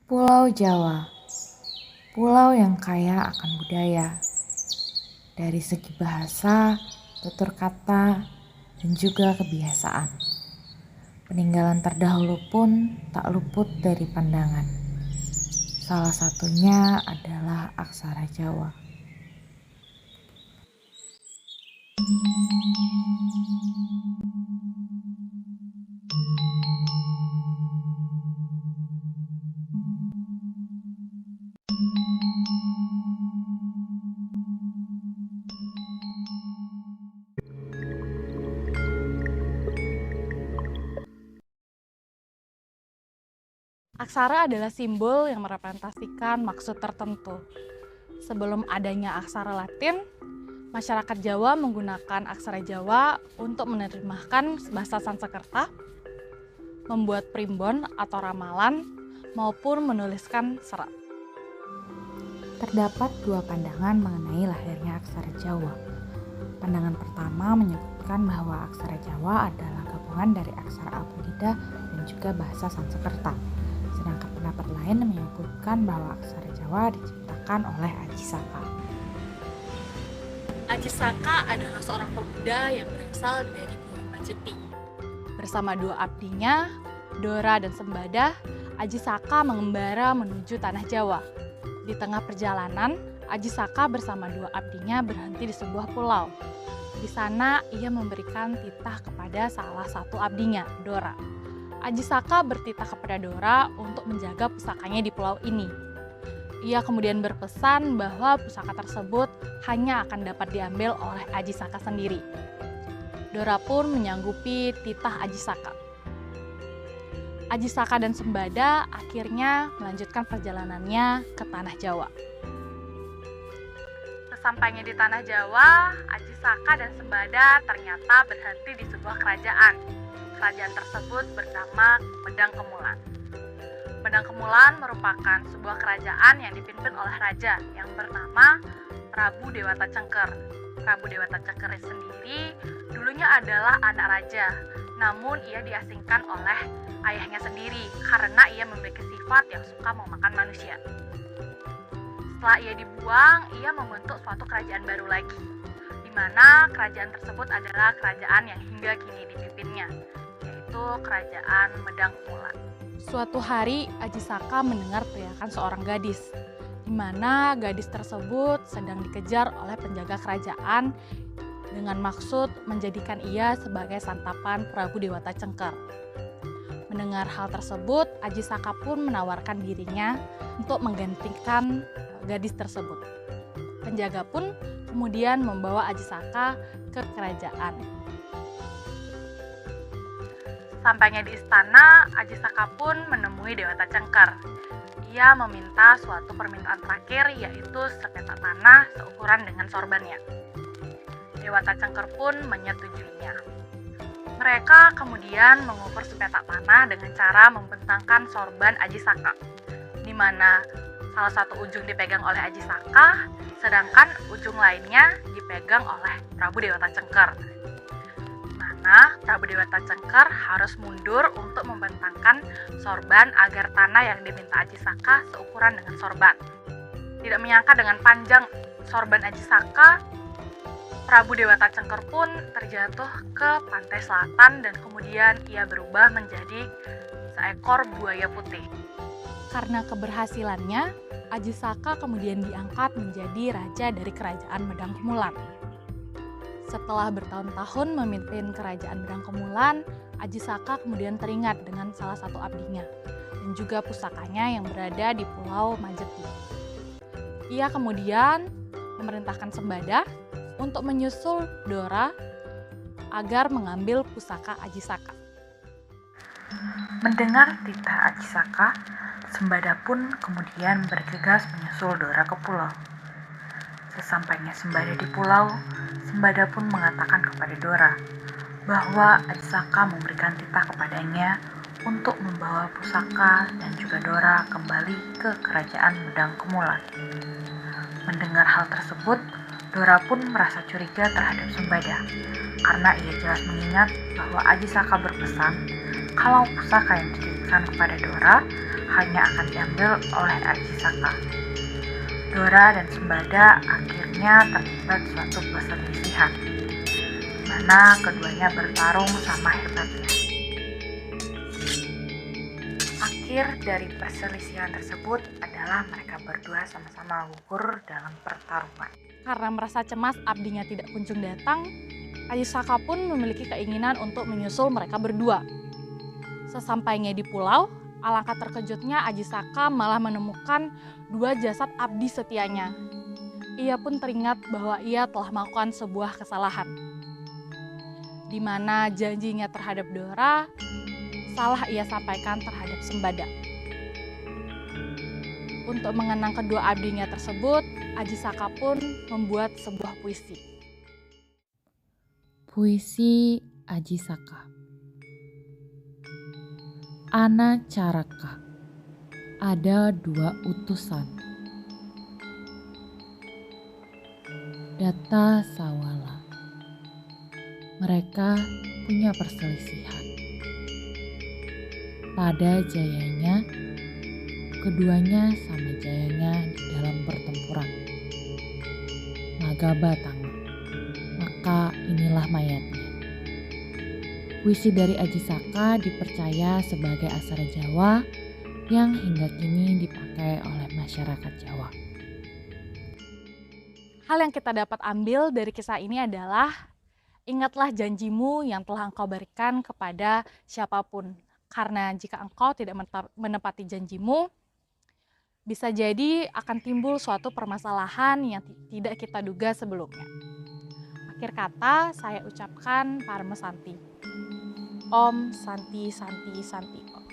Pulau Jawa, pulau yang kaya akan budaya, dari segi bahasa, tutur kata, dan juga kebiasaan. Peninggalan terdahulu pun tak luput dari pandangan. Salah satunya adalah aksara Jawa. Aksara adalah simbol yang merepresentasikan maksud tertentu. Sebelum adanya aksara Latin, masyarakat Jawa menggunakan aksara Jawa untuk menerjemahkan bahasa Sanskerta, membuat primbon atau ramalan, maupun menuliskan serat. Terdapat dua pandangan mengenai lahirnya aksara Jawa. Pandangan pertama menyebutkan bahwa aksara Jawa adalah gabungan dari aksara Abhidida dan juga bahasa Sanskerta. Sedangkan pendapat lain menyebutkan bahwa aksara Jawa diciptakan oleh Aji Saka. Aji Saka adalah seorang pemuda yang berasal dari Bumi Majeti. Bersama dua abdinya, Dora dan Sembada, Aji Saka mengembara menuju tanah Jawa. Di tengah perjalanan, Aji Saka bersama dua abdinya berhenti di sebuah pulau. Di sana, ia memberikan titah kepada salah satu abdinya, Dora. Aji Saka bertitah kepada Dora untuk menjaga pusakanya di pulau ini. Ia kemudian berpesan bahwa pusaka tersebut hanya akan dapat diambil oleh Aji Saka sendiri. Dora pun menyanggupi titah Aji Saka. Aji Saka dan Sembada akhirnya melanjutkan perjalanannya ke tanah Jawa. Sesampainya di tanah Jawa, Aji Saka dan Sembada ternyata berhenti di sebuah kerajaan. Kerajaan tersebut bernama Medang Kemulan. Medang Kemulan merupakan sebuah kerajaan yang dipimpin oleh raja yang bernama Prabu Dewata Cengker. Prabu Dewata Cengker sendiri dulunya adalah anak raja, namun ia diasingkan oleh ayahnya sendiri karena ia memiliki sifat yang suka memakan manusia. Setelah ia dibuang, ia membentuk suatu kerajaan baru lagi, di mana kerajaan tersebut adalah kerajaan yang hingga kini dipimpinnya, yaitu Kerajaan Medang Kemulan. Suatu hari, Aji Saka mendengar teriakan seorang gadis, di mana gadis tersebut sedang dikejar oleh penjaga kerajaan dengan maksud menjadikan ia sebagai santapan Prabu Dewata Cengker. Mendengar hal tersebut, Aji Saka pun menawarkan dirinya untuk menggantikan gadis tersebut. Penjaga pun kemudian membawa Aji Saka ke kerajaan. Sampainya di istana, Aji Saka pun menemui Dewata Cengker. Ia meminta suatu permintaan terakhir, yaitu sepetak tanah seukuran dengan sorbannya. Dewata Cengker pun menyetujuinya. Mereka kemudian mengukur sepetak tanah dengan cara membentangkan sorban Aji Saka, di mana salah satu ujung dipegang oleh Aji Saka, sedangkan ujung lainnya dipegang oleh Prabu Dewata Cengker. Nah, Prabu Dewata Cengker harus mundur untuk membentangkan sorban agar tanah yang diminta Aji Saka seukuran dengan sorban. Tidak menyangka dengan panjang sorban Aji Saka, Prabu Dewata Cengker pun terjatuh ke pantai selatan dan kemudian ia berubah menjadi seekor buaya putih. Karena keberhasilannya, Aji Saka kemudian diangkat menjadi raja dari Kerajaan Medang Kemulan. Setelah bertahun-tahun memimpin Kerajaan Medang Kemulan, Aji Saka kemudian teringat dengan salah satu abdinya dan juga pusakanya yang berada di Pulau Majeti. Ia kemudian memerintahkan Sembada untuk menyusul Dora agar mengambil pusaka Aji Saka. Mendengar titah Aji Saka, Sembada pun kemudian bergegas menyusul Dora ke pulau. Sesampainya Sembada di pulau, Sembada pun mengatakan kepada Dora bahwa Aji Saka memberikan titah kepadanya untuk membawa pusaka dan juga Dora kembali ke Kerajaan Medang Kemulan. Mendengar hal tersebut, Dora pun merasa curiga terhadap Sembada karena ia jelas mengingat bahwa Aji Saka berpesan kalau pusaka yang dititipkan kepada Dora hanya akan diambil oleh Aji Saka. Dora dan Sembada akhirnya terlibat suatu perselisihan, di mana keduanya bertarung sama hebatnya. Akhir dari perselisihan tersebut adalah mereka berdua sama-sama gugur dalam pertarungan. Karena merasa cemas abdinya tidak kunjung datang, Aji Saka pun memiliki keinginan untuk menyusul mereka berdua. Sesampainya di pulau, alangkah terkejutnya Aji Saka malah menemukan 2 jasad abdi setianya. Ia pun teringat bahwa ia telah melakukan sebuah kesalahan, di mana janjinya terhadap Dora salah ia sampaikan terhadap Sembada. Untuk mengenang kedua abdinya tersebut, Aji Saka pun membuat sebuah puisi. Puisi Aji Saka. Ana Caraka. Ada 2 utusan. Data Sawala. Mereka punya perselisihan. Pada jayanya, keduanya sama jayanya di dalam pertempuran. Naga Batang, maka inilah mayatnya. Puisi dari Aji Saka dipercaya sebagai asal Jawa yang hingga kini dipakai oleh masyarakat Jawa. Hal yang kita dapat ambil dari kisah ini adalah ingatlah janjimu yang telah engkau berikan kepada siapapun. Karena jika engkau tidak menepati janjimu, bisa jadi akan timbul suatu permasalahan yang tidak kita duga sebelumnya. Akhir kata, saya ucapkan Parme Santi. Om Santi Santi Santi Om.